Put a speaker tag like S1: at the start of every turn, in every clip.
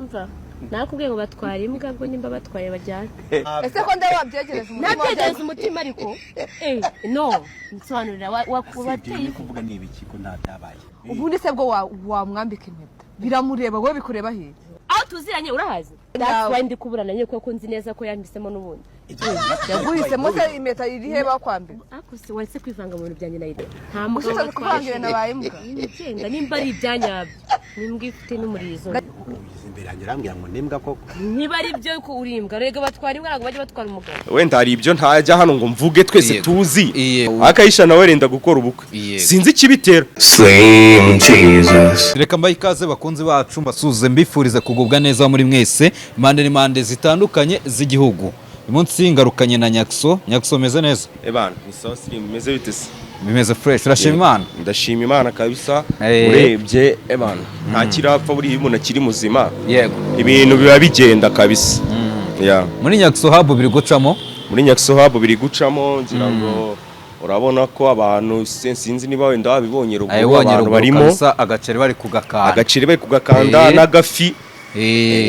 S1: umva nakubwiye ngo batwara imbwa ngo nimba batwaye bajyana
S2: ese ko ndawe wabyegereza umutima
S1: nabyegereza umutima ariko no nsobanurira wakubateye
S3: kuvuga ni ibiki ko nta byabaye
S2: ubundi se bwo wamwambika impeta biramureba wowe bikureba he
S1: aho tuziranye urahazi that's why ndi kuburana nyine kuko nzi neza ko yandisemo n'ubundi
S2: yaguhisemo se impeta iri he bakwambika
S1: akose wese kwivanga mu bintu byanjye na ide nta
S2: mugabo watwangire nabaye imbwa
S1: ngenda nimba ari ibyanyabyo nimbwa ifite n'umurizo
S3: imbere yanjye arambwira ngo nimbwa koko
S1: niba ari byo ko urimbwa rega batwara imbwa ntabwo bajya batwara umugabo
S4: wenda hari ibyo ntajya hano ngo mvuge twese tuzi akayisha nawe renda gukora ubukwe sinzi ikibitera
S5: reka mbaye ikaze bakunzi bacu mbasuze mbifurize kugubwa neza muri mwese impande n'impande zitandukanye z'igihugu umunsi ngarukanye na Nyakso meze neza
S4: ebana ni sawa siri meze bite se
S5: bimeze fresh urashima Imana
S4: ndashima Imana kabisa urebye ebana nta kirapfa buri umuntu akiri muzima
S5: yego
S4: ibintu biba bigenda kabisa
S5: muri Nyakso Hub
S4: biri gucamo ngira ngo urabona ko abantu sinzi niba wenda wabibonye ruguru abantu barimo
S5: agaceri bari
S4: kugakanda n'agafi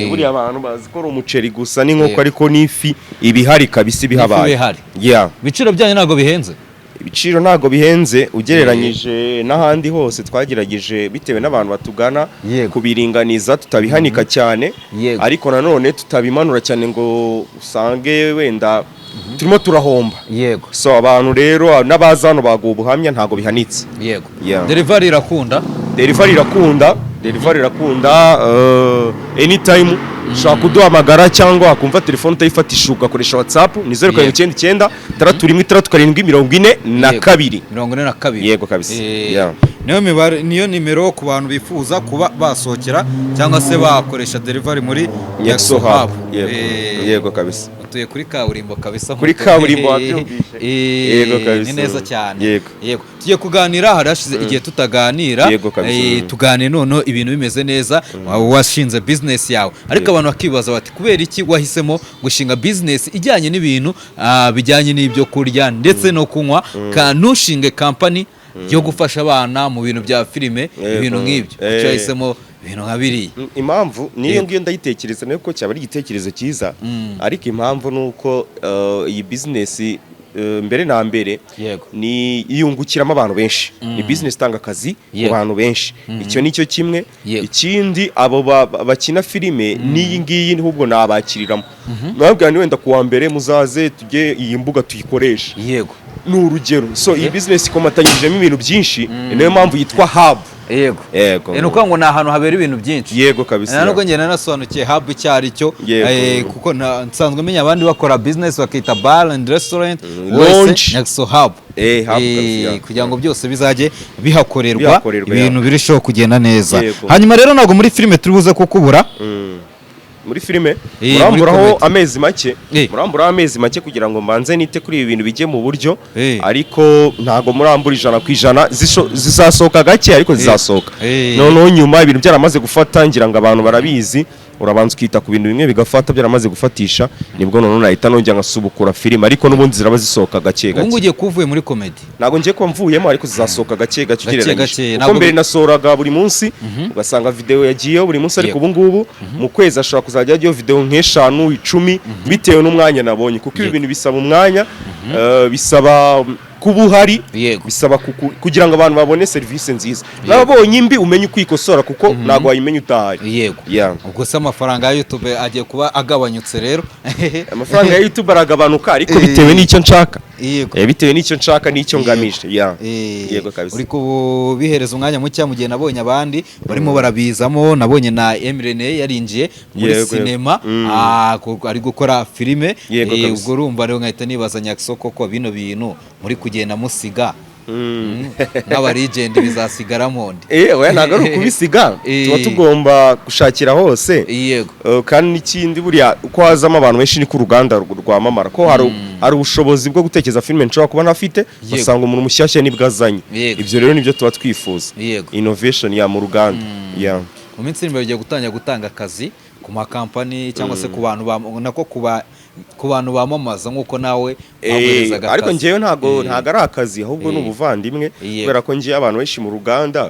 S4: buri abantu bazikora umuceri gusa n'inkoko ariko n'ifi ibihari kabisa ibihabaye
S5: ibiciro byanyu ntago bihenze
S4: ibiciro ntago bihenze ugereranyije n'ahandi hose twagerageje bitewe n'abantu batugana kubiringaniza tutabihanika cyane ariko nanone tutabimanura cyane ngo usange wenda turimo turahomba so abantu rero n'abaza hano baguha ubuhamya ntago bihanitse
S5: delivery
S4: irakunda anytime ushaka kuduhamagara cyangwa wakumva telefone utayifatisha ugakoresha WhatsApp ni 0799 33742 yego kabisa
S5: niyo nimero ku bantu bifuza kuba basohokera cyangwa se bakoresha delivery muri
S4: Nyakso Hub yego kabisa
S5: utuye kuri kaburimbo kabisa
S4: kuri kaburimbo wabyumvishe
S5: yego kabisa ni neza cyane yego tugiye kuganira harashize igihe tutaganira tugane none ibintu bimeze neza washinze business yawe ariko abantu bakibaza bati kubera iki wahisemo gushinga business ijyanye n'ibintu bijyanye n'ibyo kurya ndetse no kunywa kanushinge company yo gufasha abana mu bintu bya filime ibintu nk'ibyo cyahisemo ibintu nka biriya
S4: impamvu niyo ngiyo ndayitekereza nuko cyaba ari igitekerezo cyiza ariko impamvu nuko iyi business mbere na mbere ni yungukiramo abantu benshi ni business itanga akazi ku bantu benshi icyo nicyo kimwe ikindi abo bakina filime n'iyi ngiyi ahubwo nabakiriramo nababwira ni wenda kuwa mbere muzaze tujye iyi mbuga tuyikoresha ni urugero so iyi business ikomatanyijemo ibintu byinshi niyo mpamvu yitwa hub
S5: yego nuko ngo ni ahantu habera ibintu byinshi
S4: yego kabisa
S5: nubwo njye nanasobanukiye hub icyo ari cyo kuko nsanzwe menya abandi bakora business bakita bar and restaurant wese Nyakso Hub kugira ngo byose bizajye bihakorerwa ibintu birushaho kugenda neza hanyuma rero ntabwo muri filime turi buze kukubura
S4: muri filime muramburaho amezi make kugira ngo mbanze nite kuri ibi bintu bijye mu buryo ariko ntago murambura 100% zizasohoka gake ariko zizasohoka noneho nyuma ibintu byaramaze gufata ngira ngo abantu barabizi urabanza ukita ku bintu bimwe bigafata byaramaze gufatisha nibwo none nahita nongera ngasubukura filime ariko nubundi ziraba zisohoka gake
S5: ubu ugiye kuvuye muri comedy
S4: ntago ngiye ko mvuyemo ariko zizasohoka gake ugereranyije kuko mbere nasoraga buri munsi ugasanga video yagiyeho buri munsi ariko ubu ngubu mu kwezi ashobora kuzajya hajyaho video nk'eshanu 10 bitewe n'umwanya nabonye kuko ibi bintu bisaba umwanya bisaba kuba uhari bisaba kugira ngo abantu babone serivisi nziza nabonye imbi umenye ukwikosora kuko ntago wayimenya utahari
S5: ubwo se amafaranga ya YouTube agiye kuba agabanyutse rero
S4: amafaranga ya YouTube aragabanuka ariko bitewe n'icyo nshaka bitewe n'icyo nshaka n'icyo ngamije yego kabisa
S5: uri kubihereza umwanya muke mu gihe nabonye abandi barimo barabizamo nabonye na Emrene yarinjiye muri cinema ari gukora filime ubwo urumva rero nkahita nibaza Nyakso koko bino bintu muri kugenda musiga n'abarigende bizasigaramo
S4: oya ntago ari ukubisiga tuba tugomba gushakira hose kandi n'ikindi buriya uko hazamo abantu benshi ni ku ruganda rwamamara ko hari ubushobozi bwo gutekereza filime nshobora kuba ntafite basanga umuntu mushyashya nibwo azanye ibyo rero nibyo tuba twifuza innovation mu ruganda
S5: mu minsi iri imbere ugiye gutangira gutanga akazi ku makampani cyangwa se ku bantu nako ku bantu bamamaza nk'uko nawe waguherezaga akazi
S4: ariko njyewe ntago ari akazi ahubwo ni ubuvandimwe kubera ko ngiye abantu benshi mu ruganda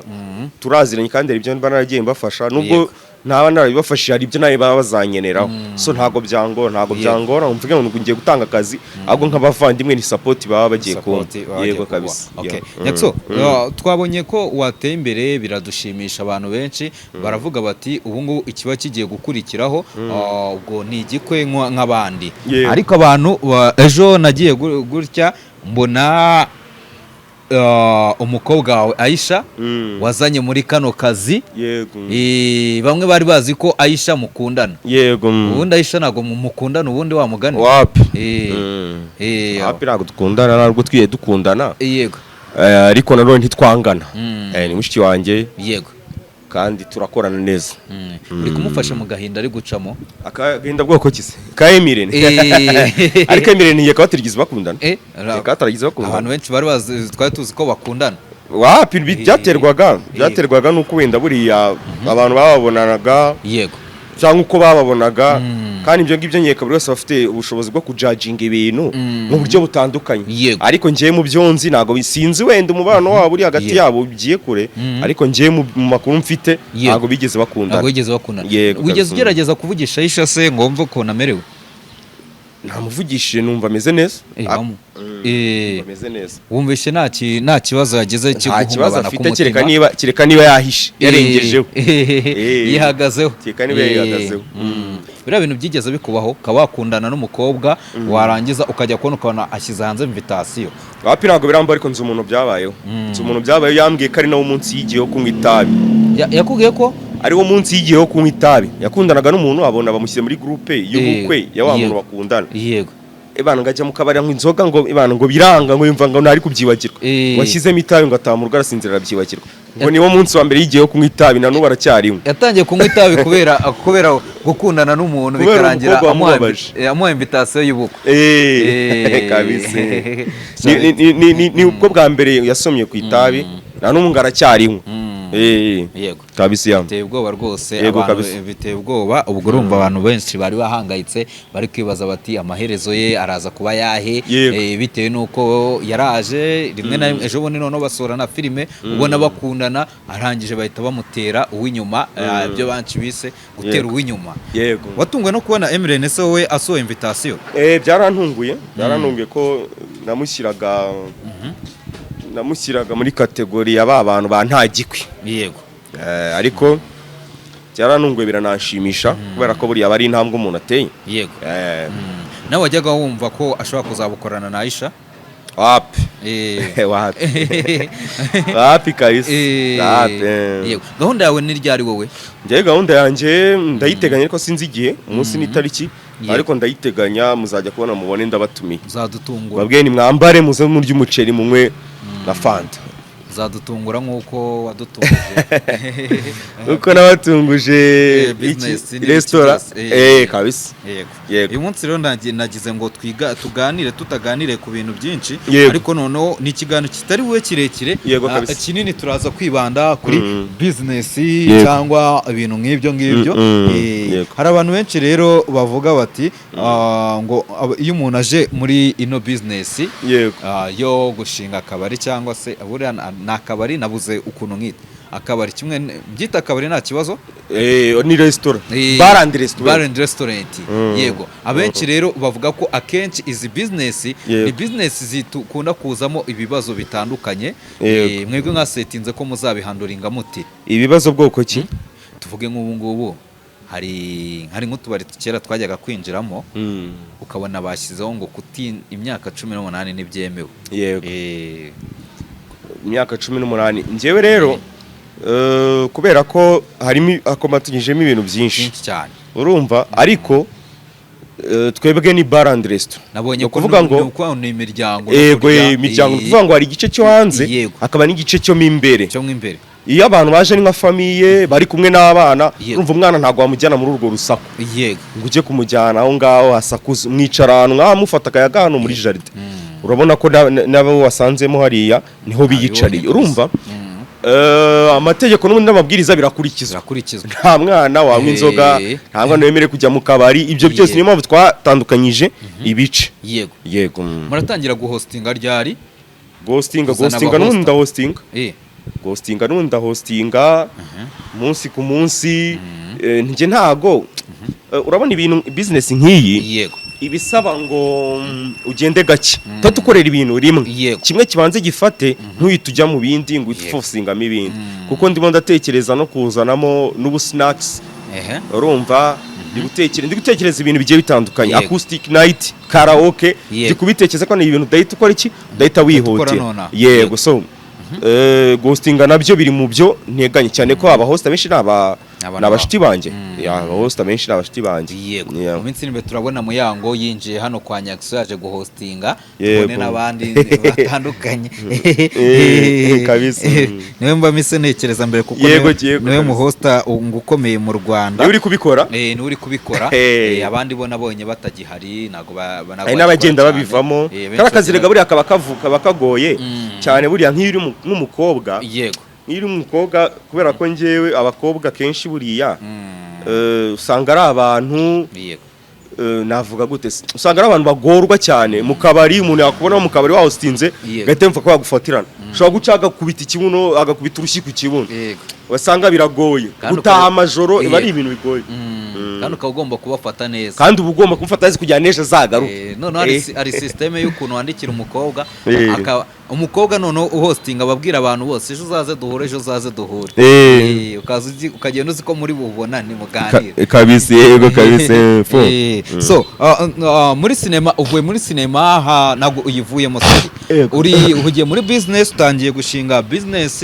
S4: turaziranye kandi hari ibyo mba naragiye mbafasha nubwo ntaba narabibafashije hari ibyo nawe baba bazanyeneraho so ntago byangora mvuge ngo ngiye gutanga akazi ahubwo nk'abavandimwe ni support baba bagiye kumva yego kabisa.
S5: Nyakso twabonye ko wateye imbere biradushimisha abantu benshi baravuga bati ubu ngubu ikiba kigiye gukurikiraho ubwo ni igikwe nk'abandi ariko abantu ejo nagiye gutya mbona umukobwa wawe Aisha wazanye muri kano kazi bamwe bari bazi ko Aisha mukundana ubundi Aisha ntago mukundana ubundi wa mugani
S4: wapi ntago dukundana ntabwo twiye dukundana
S5: yego
S4: ariko nanone ntitwangana ni mushiki wanjye
S5: yego
S4: kandi turakorana neza
S5: uri kumufasha mu gahinda ari gucamo
S4: agahinda bwoko kise ka Emirene ariko Emirene yeka batirigeze bakundana kataragize bakundana
S5: abantu benshi bari bazi twari tuzi ko bakundana
S4: wapi byaterwaga nuko wenda buriya abantu bababonanaga
S5: yego
S4: cyangwa uko bababonaga kandi ibyo ngibyo nkeka buri wese bafite ubushobozi bwo kujudginga ibintu mu buryo butandukanye ariko ngiye mu byonzi nago bisinzi wenda umubano wabo uri hagati yabo bigiye kure ariko ngiye mu makuru mfite nago bigeze bakundana
S5: wigeze ugerageza kuvugisha Aisha se ngo wumve ko namerewe
S4: namuvugishije numva ameze neza
S5: ameze neza wumvishe nta kibazo yagize cyo guhungabana ku
S4: mutima kereka niba yahishe yarengejeho
S5: yihagazeho
S4: kereka niba yihagazeho
S5: biriya bintu byigeze bikubaho ukaba wakundana n'umukobwa warangiza ukajya kubona ukabona ashyize hanze invitation
S4: wapi ntabwo birambo ariko nzi umuntu byabayeho yambwiye ko ari nawo munsi y'igiyeho kunywa itabi
S5: yakubwiye ko
S4: ariwo munsi y'igiyeho kunywa itabi yakundanaga n'umuntu abona bamushyize muri groupe y'ubukwe ya wa muntu bakundana
S5: yego
S4: ibana ngajya mu kabari ngo inzoga ngo biranga ngo yumva ngo ntari kubyibagirwa washyizemo itabi ngo atamu rwarasinzira arabyibagirwa ngo niwo munsi wa mbere y'igiyeho kunywa itabi na n'ubu aracyarimo
S5: yatangiye kunywa itabi kubera gukundana n'umuntu bikarangira amuha invitation y'ubukwe
S4: kabisa ni ubwo bwa mbere yasomye ku itabi na n'ubu ngo aracyarimo
S5: yego
S4: kabisa
S5: biteye ubwoba rwose abantu biteye ubwoba ubwo urumva abantu benshi bari bahangayitse bari kwibaza bati amaherezo ye araza kuba yahe bitewe nuko yaraje rimwe na rimwe ejo bundi noneho basohora na filime ubona bakundana arangije bahita bamutera uw'inyuma ibyo banci bise gutera uw'inyuma watungwe no kubona Emirene se wowe asohoye invitation
S4: byarantunguye ko namushyiraga muri kategori ya ba bantu ba nta gikwi
S5: yego
S4: ariko byaranunguye biranashimisha kubera ko buriya bari intambwe umuntu ateye
S5: yego nawe wajyaga wumva ko ashobora kuzabukorana na Aisha
S4: wapi kabisa
S5: yego gahunda yawe ni ryari wowe
S4: njye gahunda yanjye ndayiteganya ariko sinzi igihe umunsi n'itariki ariko ndayiteganya muzajya kubona mubone ndabatumiye
S5: uzadutungura
S4: babwiye ni mwambare muze murya umuceri munywe na fanta
S5: uzadutungura nk'uko wadutunguje
S4: uko nabatunguje resitora kabisa
S5: yego uyu munsi rero nagize ngo tuganire tutaganire ku bintu byinshi ariko noneho ni ikiganiro kitari we kirekire kinini turaza kwibanda kuri business cyangwa ibintu nk'ibyo hari abantu benshi rero bavuga bati ngo iyo umuntu aje muri ino business yo gushinga akabari cyangwa se ni akabari nabuze ukuntu nkita akabari kimwe byita akabari nta kibazo
S4: ni restaurant bar and
S5: restaurant yego abenshi rero bavuga ko akenshi izi business ni business zikunda kuzamo ibibazo bitandukanye mwebwe mwasetinze ko muzabihanduringa muti
S4: ibibazo bwoko ki
S5: tuvuge nk'ubu ngubu hari nk'utubari kera twajyaga kwinjiramo ukabona bashyizeho ngo imyaka 18 ntibyemewe
S4: yego imyaka 18 njyewe rero kubera ko harimo akomatanyijemo ibintu byinshi
S5: cyane
S4: urumva ariko twebwe ni bar and restaurant
S5: nabonye kuvuga ngo ni imiryango
S4: imiryango kuvuga ngo hari igice cyo hanze akaba n'igice cyo imbere iyo abantu baje ni nka famiye bari kumwe n'abana urumva umwana ntago wamujyana muri urwo rusaku
S5: yego
S4: ngo ujye kumujyana aho ngaho hasakuza mwicara ahantu mwamufata akayaga hano muri jaride urabona ko nabo wasanzemo hariya niho biyicariye urumva amategeko n'ubundi n'amabwiriza birakurikizwa nta mwana wanywa inzoga nta mwana wemerewe kujya mu kabari ibyo byose niyo mpamvu twatandukanyije ibice
S5: yego muratangira guhostinga ryari
S4: guhostinga n'ubundi ndahostinga hostinga n'undi hostinga munsi ku munsi njye ntago urabona ibintu business nk'iyi
S5: yego
S4: ibisaba ngo ugende gake tatukorera ibintu rimwe kimwe kibanze gifate ntuhite ujya mu bindi ngo utfosingamo ibindi kuko ndimo ndatekereza no kuzanamo n'ubu snacks urumva ndi gutekereza ibintu bigiye bitandukanye acoustic night karaoke ndi kubitekereza ko ni ibintu udahita ukora iki udahita wihutira yego so ghostinga nabyo biri mu byo nteganye cyane ko abahosta benshi n'abashiti banje abahosta benshi n'abashiti banje
S5: yego mu minsi nimbe turabona Muyango yinjiye hano kwa Nyagiso yaje guhostinga tubone n'abandi batandukanye
S4: kabisa
S5: niwe mba mise nekereza mbere kuko niwe muhosta ngukomeye mu Rwanda
S4: niwe uri kubikora
S5: niwe uri kubikora abandi bo nabonye batagihari nago
S4: n'abagenda babivamo karakazirega buri akaba kavuka bakagoye cyane buri nk'iri nk'umukobwa
S5: yego
S4: iri umukobwa kubera ko ngewe abakobwa kenshi buriya usanga ari abantu navuga gute usanga ari abantu bagorwa cyane mu kabari umuntu yakubona mu kabari wahostinze gahita mfa ko yagufatirana ushobora gucaga kubita ikibuno agakubita urushyi ku kibuno wasanga biragoye gutaha amajoro iba ari ibintu bigoye
S5: kandi ukaba ugomba kubafata neza
S4: kandi uba ugomba kumufata neza kugira n'ejo azagaruka
S5: noneho hari systeme y'ukuntu wandikira umukobwa umukobwa noneho uhostinga ababwira abantu bose ejo uzaze duhure ejo uzaze duhure ukagenda uzi ko muri bubona ntimuganire
S4: kabisa yego kabisa
S5: so muri sinema uvuye muri sinema ntabwo uyivuyemo uhugiye muri business utangiye gushinga business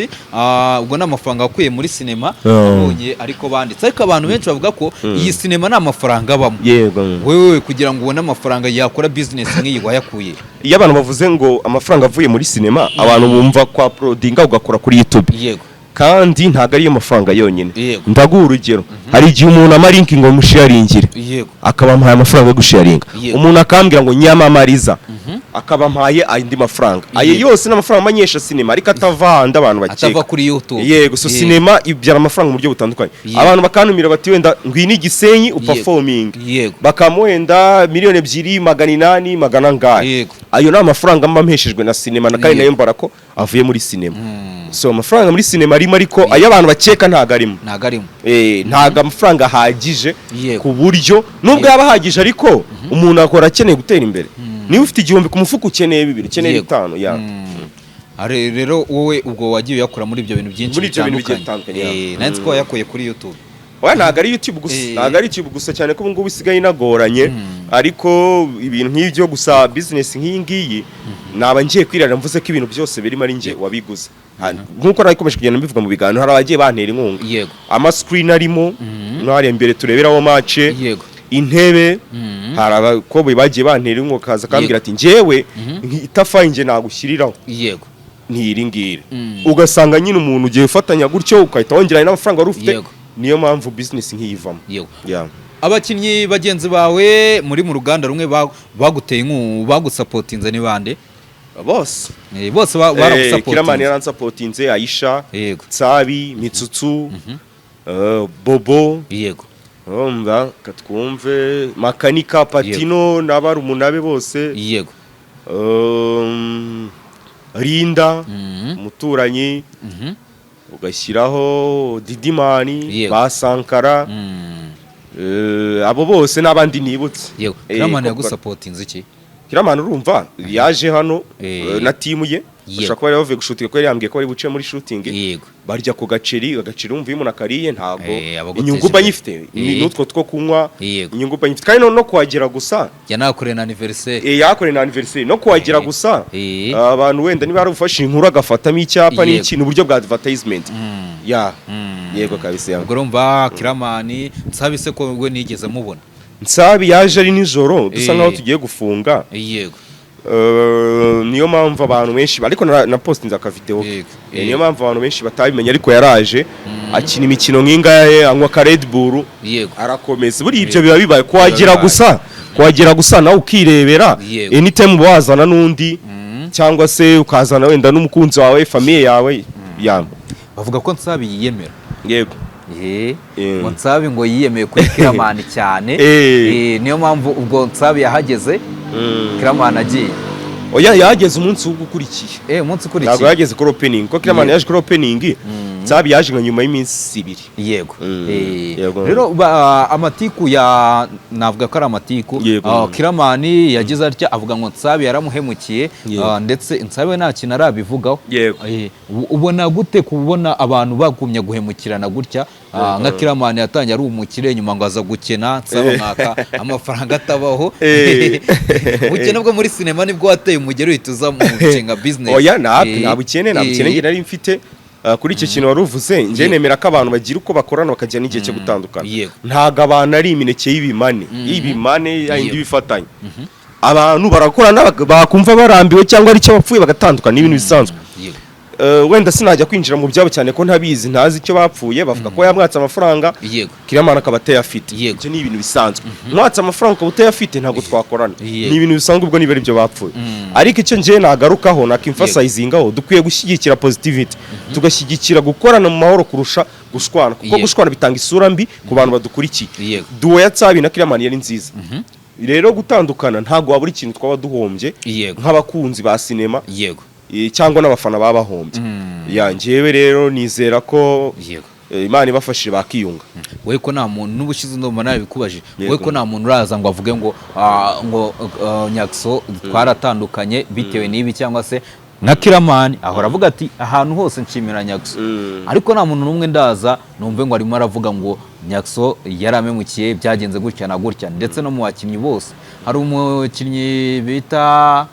S5: ubwo n'amafaranga wakuye muri sinema ubonye ariko banditse ariko abantu benshi bavuga ko iyi sinema nta mafaranga abamo wewe kugira ngo ubone amafaranga yakora business nk'iyi wayakuye
S4: iyo abantu bavuze ngo amafaranga avuye muri sinema abantu bumva kwa prodinga ugakora kuri YouTube
S5: yego
S4: kandi ntago ari yo mafaranga yonyine ndaguha urugero hari igihe umuntu amarinki ngo musharingire akaba mpaye amafaranga yo gusharinga umuntu akambwira ngo nyamamariza akaba mpaye andi mafaranga aye yose n'amafaranga manyesha sinema ariko atavanda abantu bakeka
S5: atava kuri YouTube
S4: yego so sinema ibyara amafaranga mu buryo butandukanye abantu bakanumira bati wenda ngwini Gisenyi uperforming bakamuhenda miliyoni 2,800 magana ngahe ayo ni amafaranga mpeshejwe na sinema na kandi nayo mbara ko avuye muri sinema so amafaranga muri sinema arimo ariko ayo abantu bakeka ntago arimo ntago amafaranga ahagije ku buryo nubwo yaba ahagije ariko umuntu akora akeneye gutera imbere niba ufite igihumbi ku mufuka ukeneye 2 ukeneye 5
S5: rero wowe ubwo wagiye uyakora muri ibyo bintu byinshi bitandukanye nanze ko yakuye kuri YouTube
S4: ntago ari YouTube gusa cyane ko ubu ngubu isigaye inagoranye ariko ibintu nk'ibyo gusa business nk'iyi ngiyi naba ngiye kwirara mvuze ko ibintu byose birimo ari nge wabiguze nkuko nayikomeje kugenda mbivuga mu biganiro hari abagiye bantera inkunga ama screen arimo n'ahari imbere tureberaho match intebe hari abakobwa bagiye bantera inkunga kaza kambwira ati ngewe itafaye nge nagushyiriraho ntiringire ugasanga nyine umuntu ugiye ufatanya gutyo ukahita wongerana n'amafaranga wari ufite niyo mpamvu business nk'iyivamo
S5: abakinnyi bagenzi bawe muri mu ruganda rumwe baguteye inkunga bagusapotinze ni bande
S4: bose
S5: baragusapotinze
S4: Kiramani yaransapotinze Aisha Tsabi Mitsutsu Bobo umva katwumve Makanika Patino n'abarumunabe bose Rinda umuturanyi ugashyiraho Didimani Basankara abo bose n'abandi nibutse
S5: Kiramani yagusapotinze iki
S4: Kiramani urumva yaje hano na timu ye bashaka ko bavuye gushutinga ko yambwiye ko bari buce muri shooting barya ku gaceri umva iyo umuntu akariye ntago inyungu banyifite n'utwo two kunywa inyungu banyifite kandi no kuhagera gusa
S5: yanakoreye na anniversaire
S4: yakoreye na anniversaire no kuhagera gusa abantu wenda niba barufashe inkuru agafatamo icyapa n'iki n'uburyo bwa advertisement yego kabisa
S5: ubwo urumva Kiramani nsabise ko we nigeze mubona
S4: Nsabi yaje ari nijoro dusa nkaho tugiye gufunga niyo mpamvu abantu benshi ariko na postinze aka video niyo mpamvu abantu benshi batabimenya ariko yaraje akina imikino nk'ingaye anywa ka Red Bull arakomeza buri ibyo biba bibaye kuhagera gusa nawe ukirebera anytime wazana n'undi cyangwa se ukazana wenda n'umukunzi wawe famille yawe
S5: bavuga ko Nsabi yiyemera
S4: yego
S5: Nsabi ngo yiyemeye kuri Kiramani cyane niyo mpamvu ubwo Nsabi yahageze Kiramani agiye
S4: oya yageze umunsi ugukurikiye
S5: umunsi ukurikiye
S4: ntabwo yageze kuri opening kuko Kiramani yaje kuri opening Nsabi yaje nka nyuma y'iminsi 2
S5: yego rero amatiku ya navuga ko ari amatiku Kiramani yagize atya avuga ngo Nsabi yaramuhemukiye ndetse Nsabi nta kintu arabivugaho ubona gute kubona abantu bagumye guhemukirana gutya nka Kiramani yatangiye ari umukire nyuma ngo aza gukena Nsabi mwaka amafaranga atabaho ubukene bwo muri sinema nibwo wateye umugero uhituza mu nshinga business
S4: oya nta bukene nge nari mfite kuri icyo kintu waruvuze nje nemera ko abantu bagira uko bakorana bakajya n'igihe cyo gutandukana ntago abantu ari imineke y'ibimane yindi bifatanye abantu barakorana bakumva barambiwe cyangwa ari cyo bapfuye bagatandukana n'ibintu bisanzwe wenda sinajya kwinjira mu byabo cyane ko ntabizi ntazi icyo bapfuye bavuga ko yamwatse amafaranga Kiramani akaba atayafite ibyo ni ibintu bisanzwe mwatse amafaranga ukaba utayafite ntabwo twakorana ni ibintu bisanzwe ubwo niba ari byo bapfuye ariko icyo ngiye nagarukaho nakimfasayizingaho dukwiye gushyigikira positivity tugashyigikira gukorana mu mahoro kurusha gushwana kuko gushwana bitanga isura mbi ku bantu badukurikiye duo ya Nsabi na Kiramani yari nziza rero gutandukana ntabwo wabura ikintu twaba duhombye nk'abakunzi ba sinema cyangwa n'abafana babahombye yangewe rero nizera ko Imana ibafashije bakiyunga
S5: we ko nta muntu n'ubushize ndumva nawe bikubajije we ko nta muntu uraza ngo avuge ngo Nyakso twaratandukanye bitewe n'ibi cyangwa se nka Kiramani ahora avuga ati ahantu hose nshimira Nyakso ariko nta muntu n'umwe ndaza numve ngo arimo aravuga ngo Nyakso yaramemukiye byagenze gutya na gutya ndetse no mu bakinnyi bose hari umukinnyi bita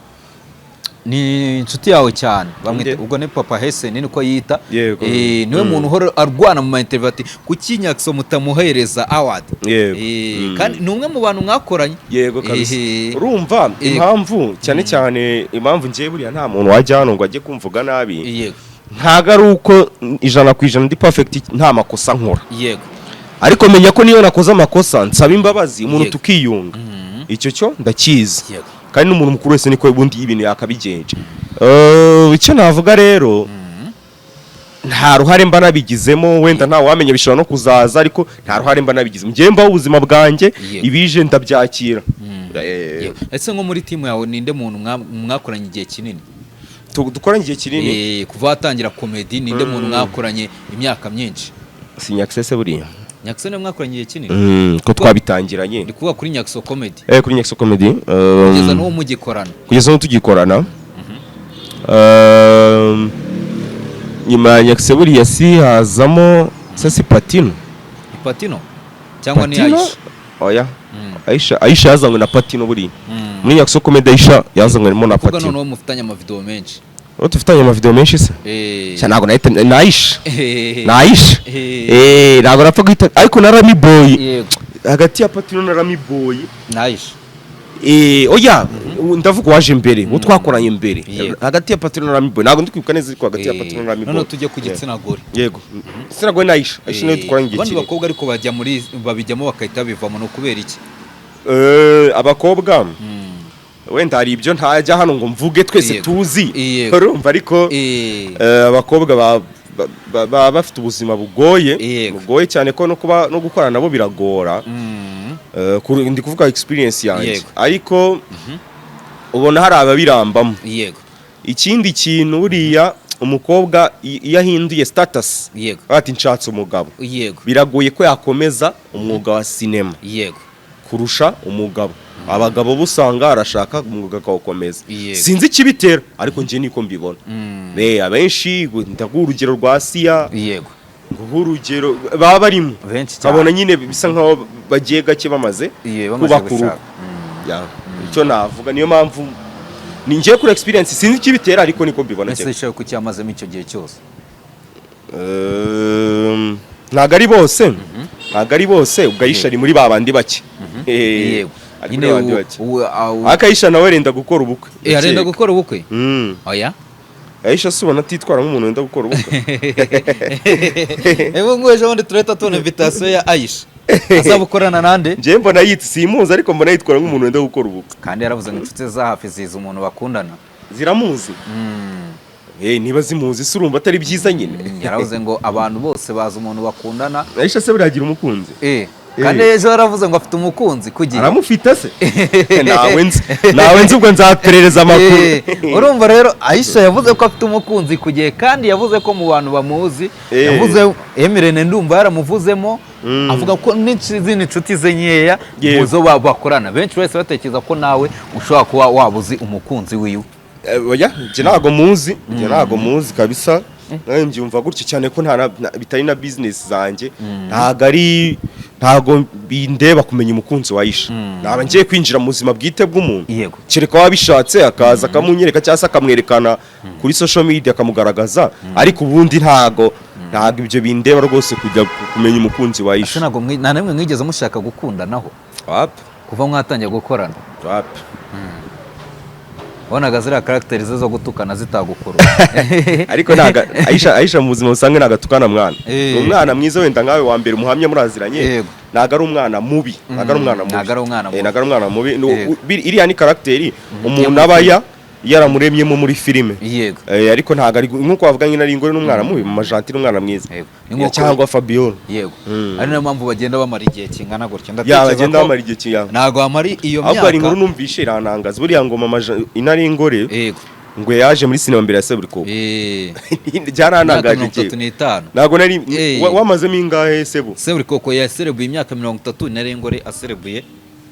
S5: ni inshuti yawe cyane bamwe ubwo ne Papa Hesen niko yita niwe muntu uhora arwana mu interview ati kuki Nyakso mutamuhereza award kandi numwe mu bantu mwakoranye
S4: yego kabisa urumva impamvu cyane impamvu ngiye buriya nta muntu wajya hano ngo ajye kumvuga nabi ntago ari uko 100% ndi perfect nta makosa nkora ariko menya ko niyo nakoze amakosa nsaba imbabazi umuntu tukiyunga icyo cyo ndakizi kandi n'umuntu mukuru wese niko ubundi ibintu yakabigenje icyo navuga rero nta ruhare mba nabigizemo wenda nta wamenya bishobora no kuzaza ariko nta ruhare mba nabigizemo ngiye mbaho ubuzima bwanjye ibije ndabyakira
S5: ese nko muri timu yawe ninde muntu mwakoranye igihe kinini
S4: dukoranye igihe kinini
S5: kuva watangira comedy ninde muntu mwakoranye imyaka myinshi
S4: si Nyakse buriya
S5: Nyakso niwe mwakoranye igihe kinini
S4: ko twabitangiranye
S5: ndi kuvuga kuri Nyakso comedy
S4: kuri Nyakso comedy
S5: kugeza n'uwo mugikorana
S4: kugeza n'uwo tugikorana nyuma ya Nyakse buriya si hazamo sasi Patino
S5: cyangwa ni Aisha
S4: oya Aisha yazanywe na Patino buriya muri Nyakso comedy Aisha yazanywe na Patino
S5: kuko noneho mufitanye amavideo menshi
S4: tufitanye amavideo menshi se ntabwo Aisha ntabwo napfa guhita ariko na Rami Boy hagati ya Patino na Rami Boy
S5: Aisha
S4: oya ndavuga waje mbere uwo twakoranye mbere hagati ya Patino na Rami Boy ntabwo ndi kwibuka neza ariko hagati ya Patino na Rami Boy
S5: none tujye ku gitsina gore
S4: yego gitsina gore na Aisha niyo dukoranye igihe
S5: abandi bakobwa ariko bajya muri babijyamo bakahita bivamo no kubera iki
S4: abakobwa wenda hari ibyo ntajya hano ngo mvuge twese tuzi urumva ariko abakobwa baba bafite ubuzima bugoye cyane ko no gukorana nabo biragora ndi kuvuga experience yanjye ariko ubona hari ababirambamo ikindi kintu buriya umukobwa iyo ahinduye status ati nshatse umugabo biragoye ko yakomeza umwuga wa sinema kurusha umugabo abagabo busanga arashaka umwuga akawukomeza sinzi ikibitera ariko nje niko mbibona abenshi ndaguha urugero rwa Siya urugero baba barimo babona nyine bisa nkaho bagiye gake bamaze kubaka urugo icyo navuga niyo mpamvu ni ngiye kuri experience sinzi ikibitera ariko niko mbibona
S5: cyane ese ko cyamazemo icyo gihe cyose
S4: ntago ari bose ubwayisha ari muri babandi bake Aisha nawe arenda gukora ubukwe
S5: arenda gukora ubukwe oya
S4: Aisha subona atitwara nk'umuntu wenda gukora ubukwe
S5: ngweje wundi tureta tone invitation ya Aisha azabukorana nande
S4: nje mbona yitse simuzi ariko mbona yitwara nk'umuntu wenda gukora ubukwe
S5: kandi yaravuze ngo inshuti za hafi ziza umuntu bakundana
S4: ziramuzi niba zimuzi se urumva atari byiza nyine
S5: yaravuze ngo abantu bose baza umuntu bakundana
S4: Aisha se biragira umukunzi
S5: kandi ejo yaravuze ngo afite umukunzi kugira
S4: aramufite se nawe nzi ubwo nzaperereza amakuru.
S5: Urumva rero Aisha yavuze ko afite umukunzi kugiye kandi yavuze ko mu bantu bamuzi yavuze Emirene ndumva yaramuvuzemo avuga ko n'izindi nshuti ze nkeya muzo bakorana benshi wese batekereza ko nawe ushobora kuba wabuzi umukunzi wiwe.
S4: Oya je ntago muzi kabisa. Nawe mbyumva gutyo cyane ko bitari na business zanjye ntago bindeba kumenya umukunzi wa Aisha. Naba ngiye kwinjira mu buzima bwite bw'umuntu kereka wabishatse akaza akamunyereka cyangwa se akamwerekana kuri social media akamugaragaza ariko ubundi ntago ibyo bindeba rwose kujya kumenya umukunzi wa Aisha.
S5: Ntago nta namwe mwigeze mushaka gukundanaho kuva mwatangiye gukorana bonaga ziriya characters zo gutukana zitagukuru
S4: ariko Aisha mu buzima busanzwe nagatukana mwana umwana mwiza wenda nkawe wa mbere umuhamya muraziranye naga ari umwana mubi naga ari umwana mubi iriya ni character umuntu abaya yaramuremyemo muri filime ariko ntago ari nkuko bavuga nyine ari ingore n'umwana mubi mu majanti n'umwana mwiza cyangwa Fabiola
S5: ari nayo mpamvu bagenda bamara igihe kingana gutyo
S4: bagenda bamara igihe kingana
S5: ntago amari iyo myaka
S4: ahubwo ari inkuru numvishe irantangaza buriya ngoma inari ingore ngo yaje muri sinema mbere ya Seburikoko byarantangaje ntago nari wamazemo ingahe
S5: Seburikoko yaserebuye imyaka 30 nari ingore aserebuye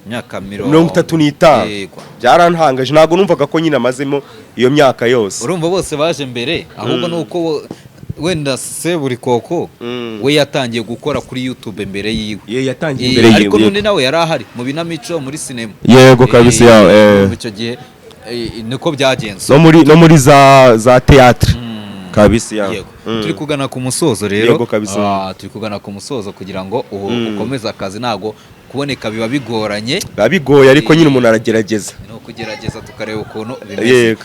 S5: imyaka
S4: 35 byarantangaje ntago numvaga ko nyine amazemo iyo myaka yose.
S5: Urumva bose baje mbere ahubwo nuko wenda Seburikoko we yatangiye gukora kuri YouTube mbere yiwe
S4: yatangiye mbere yiwe
S5: ariko nundi nawe yari ahari mu binamico muri sinema
S4: yego kabisa
S5: icyo gihe niko byagenze
S4: no muri za theatre kabisa
S5: turi kugana ku musozo rero turi kugana ku musozo kugira ngo ukomeze akazi nago kuboneka biba bigoranye
S4: bigoye ariko nyine umuntu aragerageza
S5: no kugerageza tukareba ukuntu bimeze.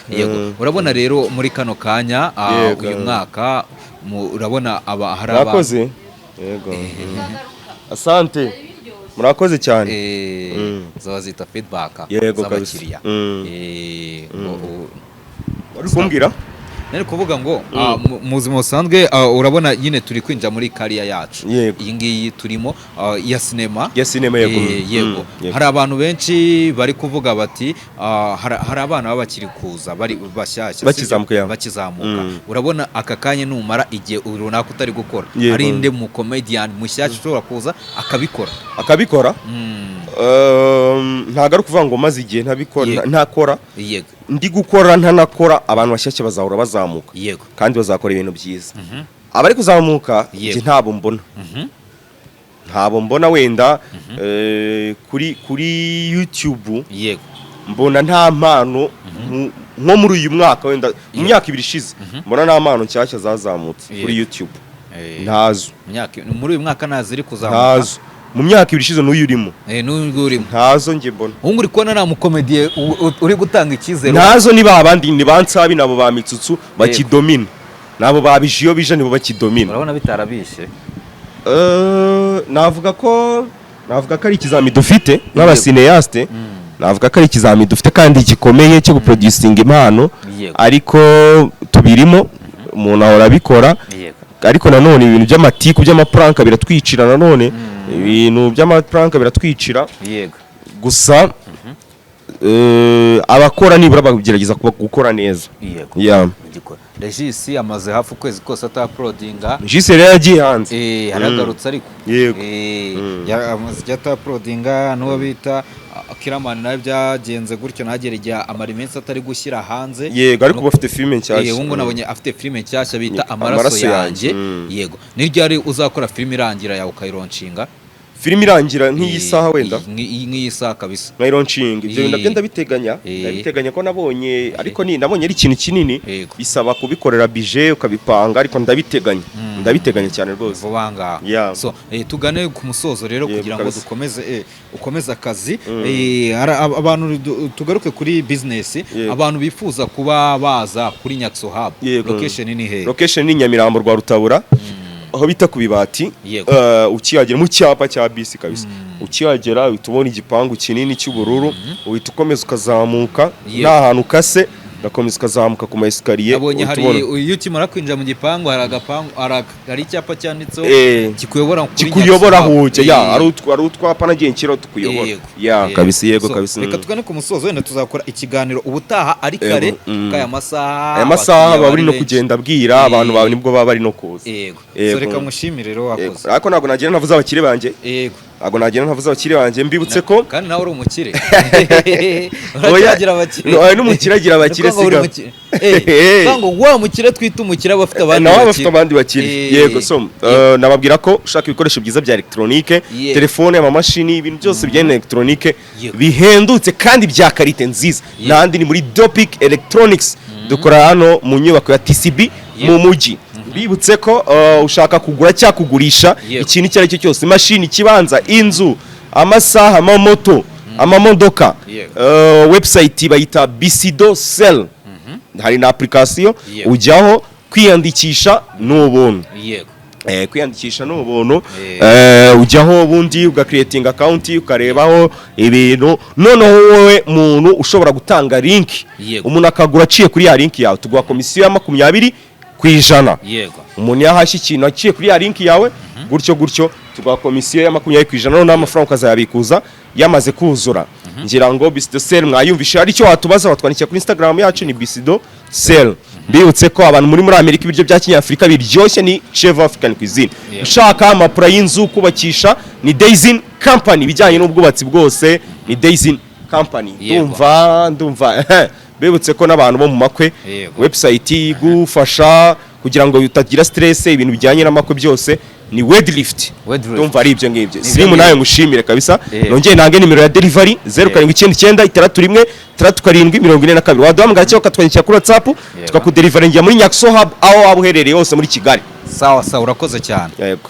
S5: Urabona rero muri kano kanya uyu mwaka urabona hari
S4: abakoze asante murakoze cyane
S5: zita feedback
S4: z'abakiriya wari kumbwira
S5: nari kuvuga ngo mu buzima busanzwe urabona nyine turi kwinjira muri kariya yacu iyi ngiyi turimo ya sinema yego hari abantu benshi bari kuvuga bati hari abana babakiri kuza bari bashyashya bakizamuka urabona aka kanya numara igihe runaka utari gukora hari inde mu comedian mushyashya ushobora kuza akabikora ntago ari kuvuga ngo maze igihe ntakora ndi gukora ntanakora abantu bashyashya bazahora bazamuka kandi bazakora ibintu byiza abari kuzamuka njye ntabo mbona wenda kuri YouTube mbona nta mpano nko muri uyu mwaka wenda mu myaka 2 ishize mbona nta mpano nshyashya zazamutse kuri YouTube ntazo muri uyu mwaka naziri kuzamuka
S4: mu myaka 2 ishize n'uyu urimo ntazo nge mbona
S5: uri kubona nta mukomediye uri gutanga icyizere
S4: ntazo niba abandi ni bansabi nabo ba Mitsutsu bakidomina nabo babijiyo bija nibo bakidomina
S5: urabona bitarabishe
S4: navuga ko ari ikizami dufite n'abasineaste navuga ko ari ikizami dufite kandi gikomeye cyo guproducing impano ariko tubirimo umuntu ahora abikora ariko nanone ibintu by'amatiku by'amapranka biratwicira nanone ibintu by'amapranka biratwicira gusa abakora nibura bagerageza gukora neza.
S5: Regis amaze hafi ukwezi kose ataprodinga.
S4: Regis rero yagiye hanze.
S5: Haragarutse ariko.
S4: Yego.
S5: Amaze ataprodinga n'uwo bita Kiramani nawe byagenze gutyo nagera igihe amarimensi atari gushyira hanze.
S4: Yego ariko bafite filime nshyashya.
S5: Yego ngo nabonye afite filime nshyashya bita Amaraso yanjye. Yego. Ni ryari uzakora filime irangira yawe ukayironshinga?
S4: Filime irangira nk'iyi saha wenda
S5: nk'iyi saha kabisa
S4: nkayironshinga ibyo nabyo ndabiteganya ko nabonye ariko nabonye ari ikintu kinini bisaba kubikorera budget ukabipanga ariko ndabiteganya cyane rwose
S5: vubanga so tugane ku musozo rero kugira ngo ukomeze akazi abantu tugaruke kuri business abantu bifuza kuba baza kuri Nyakso Hub location ni he?
S4: Location ni Nyamirambo rwa Rutabura aho bita ku Bibati ukiyagera mu cyapa cya bisi kabisa ukiyagera utubona igipangu kinini cy'ubururu uhita ukomeza ukazamuka nta hantu kase ugakomeza ukazamuka ku ma esikariye.
S5: Abonye hari iyo ukimara kwinjira mu gipangu hari icyapa cyanditseho
S4: kikuyobora hujya ya ari utwapa nagiye nshyiraho tukuyobora kabisa. Yego kabisa.
S5: Reka tugane ku musozo wenda tuzakora ikiganiro ubutaha ari kare kaya
S4: masaha baba bari no kugenda bwira abantu bawe nibwo baba bari no kuza.
S5: Yego so reka mushimire rero wakoze.
S4: Ariko ntabwo nagira navuze abakire banjye.
S5: Yego
S4: ntabwo nagira navuze abakire banjye mbibutse ko
S5: kandi nawe uri umukire. Uragira abakire
S4: n'umukire agira abakire siga
S5: ngo wa mukire twita umukire abafite abandi
S4: bakire. Bafite abandi bakire. Yego so nababwira ko ushaka ibikoresho byiza bya electronique, telefone, amamashini, ibintu byose bya electronique bihendutse kandi bya karite nziza. Nandi ni muri Dopic Electronics. Dukora hano mu nyubako ya TCB mu mujyi. Bibutse ko ushaka kugura cyangwa kugurisha ikintu icyo ari cyo cyose, imashini, ikibanza, inzu, amasaha, amamoto, amamodoka, website bayita Bisido Sell. Hari na application ujyaho kwiyandikisha n'ubuntu. Kwiyandikisha n'ubuntu ujyaho ubundi ugacreating account ukarebaho ibintu, noneho wowe muntu ushobora gutanga link, umuntu akagura aciye kuri ya link yawe, tuguha komisiyo ya 20%. Umuntu yahashye ikintu aciye kuri ya link yawe gutyo tuguha komisiyo ya 20%, noneho amafaranga ukazayabikuza yamaze kuzura. Ngira ngo Bisido Sell mwayumvishe, ari cyo watubaza watwandikira kuri Instagram yacu ni Bisido Sell. Mbibutse ko abantu muri Amerika ibiryo bya Kinyafrika biryoshye ni Chef African Cuisine. Ushaka amapura y'inzu kubakisha ni Daisy Company, bijyanye n'ubwubatsi bwose ni Daisy Company. Ndumva bibutse ko n'abantu bo mu makwe website igufasha kugira ngo utagira stress, ibintu bijyanye n'amakwe byose ni Wedlift. Ndumva ari ibyo ngibyo. Sirimu nawe ngushimire kabisa. Nongeye nange nimero ya delivery 0799 37 waduhamagara cyangwa ukatwandikira kuri WhatsApp tukakudelivery njya muri Nyakso Hub aho waba uherereye hose muri Kigali.
S5: Sawa urakoze cyane.
S4: Yego.